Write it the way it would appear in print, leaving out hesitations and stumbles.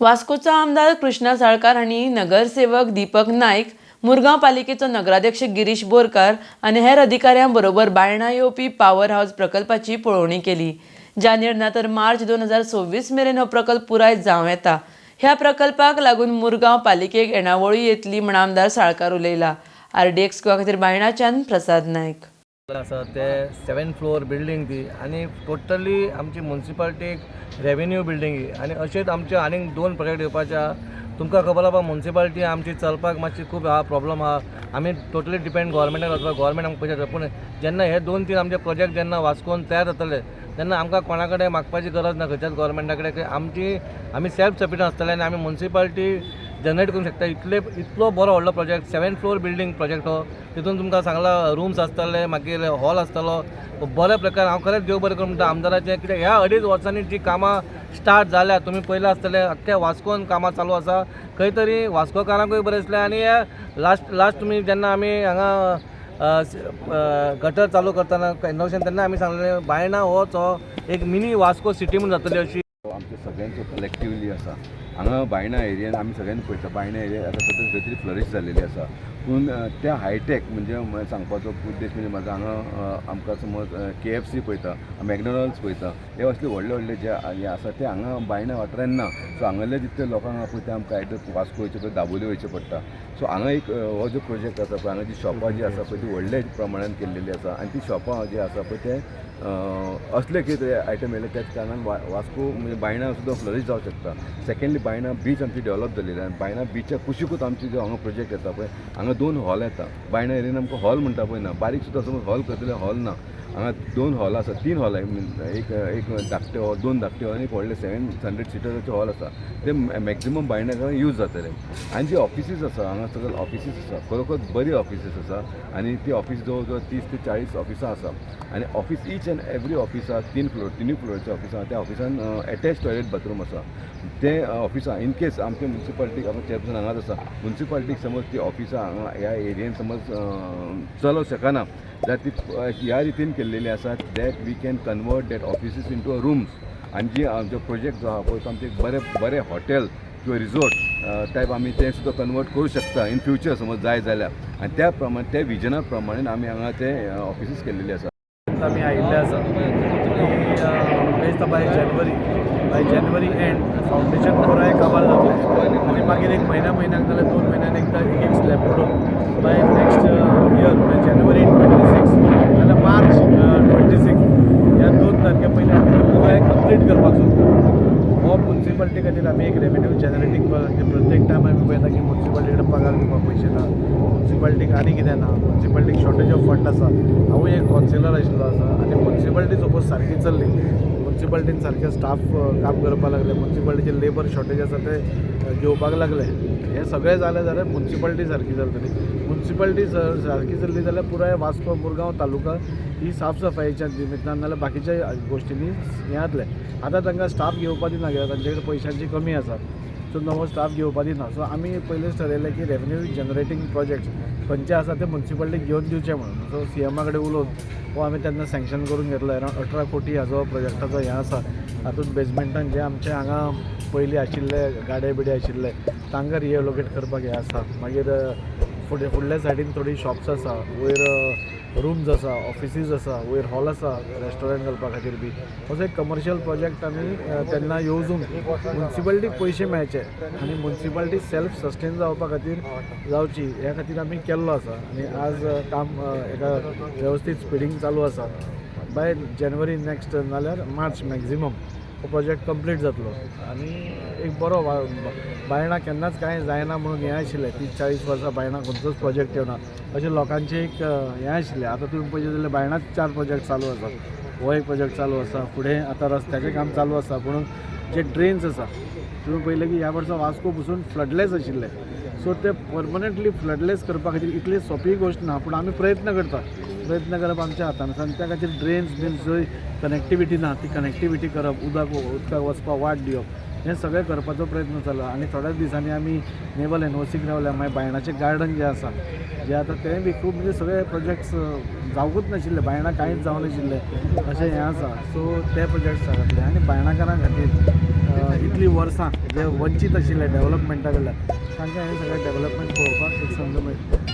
वास्कोचो आमदार कृष्णा साळकार हांणी नगरसेवक दीपक नायक, मुरगांव पालिकेचो नगराध्यक्ष गिरीश बोरकार आनी हेर अधिकाऱ्यां बरोबर बायणां येवपी पॉवर हावस प्रकल्पाची पळोवणी केली. जानेर ना तर मार्च 2026 मेरेन हो प्रकल्प पुराय जावं येता. ह्या प्रकल्पाक लागून मुरगांव पालिकेक येणावळी येतली म्हण आमदार साळकार उलयला. RDX खातीर बायणाच्यान प्रसाद नायक. आसा ते 7th फ्लोर बिल्डींग ती आनी टोटली आमची म्युन्सिपालिटीक रेवेन्यू बिल्डींग आनी अशेंच आमचे आनीक 2 प्रोजेक्ट येवपाचे आहा. तुमकां खबर आहा म्युन्सिपालिटी आमची चलपाक मातशी खूब प्रॉब्लम आहा. आमी टोटली डिपेंड गव्हर्मेंटार वचपा, गव्हर्मेंट आमकां पयशे पूण जेन्ना हे 2-3 आमचे प्रोजेक्ट जेन्ना वास्कोन तयार जातले तेन्ना आमकां कोणा कडेन मागपाची गरज ना खंयच्याच गव्हर्मेंटा कडेन की आमी सेल्फ सफिशियंट आसतले आनी आमी म्युन्सिपालिटी जनरेट करूंक शकता. इतलो बरो व्हडलो project 7th floor building project हो. तितून तुमकां सांगला रूम्स आसतले, मागीर हॉल आसतलो बरे प्रकार. हांव खरेंच देव बरें करूं म्हणटा आमदाराचें, कित्याक ह्या 2.5 वर्सांनी जी कामां स्टार्ट जाल्या तुमी पयलें आसतलें अख्ख्या वास्कोन कामां चालू आसा. खंय तरी वास्कोकारांकूय बरें दिसलें आनी हे लास्ट तुमी जेन्ना आमी हांगा गटर चालू करतना इनोव्हेशन तेन्ना आमी सांगलें बायणां होच हो एक मिनी वास्को सिटी म्हणून जातली अशी. आमचे सगळ्यांचो कलेक्टिवली आसा हांगा बायणा एरियान आमी सगळ्यांनी पळयता बायणा एरिया आतां खंय तरी फ्लरीश जाल्लेली आसा. पूण त्या हायटेक म्हणजे सांगपाचो उद्देश म्हणजे म्हाजो हांगा आमकां समज KFC पळयता, मॅकडॉनल्ड्स पळयता, हे असले व्हडले व्हडले जे आसा ते हांगा बायणा वाठारांत ना. सो हांगाले जितले लोकांक आहा पळय ते आमकां आयदर वास्को वयचे पळय दाबोली वयचें पडटा. सो हांगा एक हो जो प्रोजेक्ट आसा पळय हांगा जी शॉपां जी आसा पळय ती व्हडल्या प्रमाणान केल्लेली आसा आनी ती शॉपां जी आसा पळय ते असले कितें आयटम येयले त्याच कारणान वास्को म्हणजे बायणा सुद्दां फ्लरीश जावंक शकता. सेकेंडली बायणा बीच आमची डेवलप जाल्लेली आनी बायणा बीच्या कुशीकूच आमची जो हांगा प्रोजेक्ट येता पळय हांगा 2 हॉल येता. बायणा एरियेन आमकां हॉल म्हणटा पळय ना, बारीक सुद्दां समज हॉल करतले हॉल ना. हांगा 2 हॉल आसा, 3 हॉल एक धाकटे हॉल, 2 धाकटे हॉल आनी एक व्हडले 700 सिटराचे हॉल आसा. ते मॅक्झिमम बायणाकारांक यूज जातले. आनी जी ऑफिसीस आसा हांगा सगळे ऑफिसीस आसा, खरोखर बरी ऑफिसीस आसा आनी ती ऑफिस जवळ जवळ 30 ते 40 ऑफिसां आसा. आनी office each end every office आहा 3 फ्लोराचे ऑफिस आहा. त्या ऑफिसान एटॅच टॉयलेट बाथरूम आसा. ते ऑफिसां इन केस आमच्या म्युन्सिपालिटीक आमचे चेअरपर्सन हांगाच आसा, म्युन्सिपालिटीक समज ती ऑफिसां हांगा ह्या एरियेन समज चलोवंक शकना जाल्यार ती ह्या रितीन केल्लेली आसा that we can convert that offices into a rooms. आनी जी आमचो प्रोजेक्ट जो आहा पळय तो आमचे बरे हॉटेल किंवा रिसोर्ट टायप आमी ते सुद्दां कन्वर्ट करूं शकता इन फ्युचर समज जाय जाल्यार. आनी त्या प्रमाणे त्या विजना प्रमाणे आमी हांगा ते ऑफिसीस केल्लेली आसा. आमी आयिल्ले आसा बेस्ट बाय जानेवारी एंड फावंडेशन पुराय काबार जातलें आनी मागीर एक म्हयन्याक नाजाल्यार 2 म्हयन्यान एकदा एक स्लॅब पडून बाय नेक्स्ट इयर बाय जानेवारी 26 नाजाल्यार मार्च 26 ह्या 2 तारखे पयलीं आमी तो पुराय कंप्लीट करपाक सोदता. हो म्युन्सिपालिटी खातीर आमी एक रेवेन्यू जनरेटींग प्रत्येक टायम आमी पळयता की म्युन्सिपालिटी कडेन पगार दिवपाक पयशे ना, म्युन्सिपालिटीक आनी कितें ना, म्युन्सिपालिटीक शॉर्टेज ऑफ फंड आसा. हांवूय एक कावन्सिलर आशिल्लो आसा आनी म्युन्सिपालिटी सपोज सारकी चल्ली, म्युन्सिपालिटीन सारके स्टाफ काम करपाक लागले, म्युन्सिपालिटीचे लेबर शॉर्टेज आसा ते घेवपाक लागले, हें सगळें जालें जाल्यार म्युन्सिपालिटी सारकी चलतली. म्युन्सिपालिटी सारकी चल्ली जाल्यार पुराय वास्को मुरगांव तालुका ही साफ सफाईच्या निमित्तान नाजाल्यार बाकीच्या गोश्टींनी हें जातलें. आतां तांकां स्टाफ घेवपा दिना कित्याक तांचे कडेन पयशांची कमी आसा, सो नवो स्टाफ घेवपा दिना. सो आमी पयलेंच थारायलें की रेवेन्यू जनरेटींग प्रोजेक्ट खंयचे आसा ते म्युन्सिपालिटीक घेवन दिवचे म्हणून. सो CMA कडेन उलोवन हो आमी तेन्ना सँक्शन करून घेतलो. अरावंड 18 कोटी हाजो प्रोजेक्टाचो हें आसा. तातूंत बेजमेंटान जे आमचे हांगा पयलीं आशिल्ले गाडे बिडे आशिल्ले तांकां रिएलोकेट करपाक हें आसा. मागीर फुडल्या सायडीन थोडी शॉप्स आसा, वयर रूम्स आसा, ऑफिसीस आसा, वयर हॉल आसा रेस्टॉरंट घालपा खातीर बी. असो एक कमर्शियल प्रोजेक्ट आमी तेन्ना येवजून म्युन्सिपालिटीक पयशे मेळचे आनी म्युन्सिपालिटी सेल्फ सस्टेन जावपा खातीर जावची ह्या खातीर आमी केल्लो आसा. आनी आज काम एका वेवस्थीत स्पिडींग चालू आसा. बाय जानेवारी नेक्स्ट नाल्यार मार्च मॅक्झिमम हो प्रोजेक्ट कंप्लीट जातलो. आनी एक बरो बायणा केन्नाच कांय जायना म्हणून हें आशिल्लें 30-40 वर्सां बायणा खंयचोच प्रोजेक्ट येवना अशें लोकांचें एक हें आशिल्लें. आतां तुमी पळयत जाल्यार बायणाच 4 प्रोजेक्ट चालू आसा. हो एक प्रोजेक्ट चालू आसा, फुडें आतां रस्त्याचें काम चालू आसा. पूण जे ड्रेन्स आसा तुमी पळयलें की ह्या वर्सा वास्को पसून फ्लडलेस आशिल्ले. सो ते परमनंटली फ्लडलेस करपा खातीर इतली सोंपी गोश्ट ना, पूण आमी प्रयत्न करप आमच्या हातान आसा. आनी त्या खातीर ड्रेन्स जंय कनेक्टिविटी ना ती कनेक्टिविटी करप, उदकाक वचपाक वाट दिवप, हें सगळें करपाचो प्रयत्न चालू. आनी थोड्याच दिसांनी आमी नेवल NOCक रावल्या. मागीर बायणाचें गार्डन जें आसा जें आतां तें बी खूब म्हणजे सगळे प्रोजेक्ट्स जावंकूच नाशिल्ले, बायणा कांयच जावं नाशिल्लें अशें हें आसा. सो ते प्रोजेक्ट्स जातले आनी बायणाकारां खातीर इतली वर्सां जे वंचीत आशिल्ले डेव्हलपमेंटा कडल्यान तांकां हें सगळें डेव्हलपमेंट पळोवपाक एक संद मेळटा.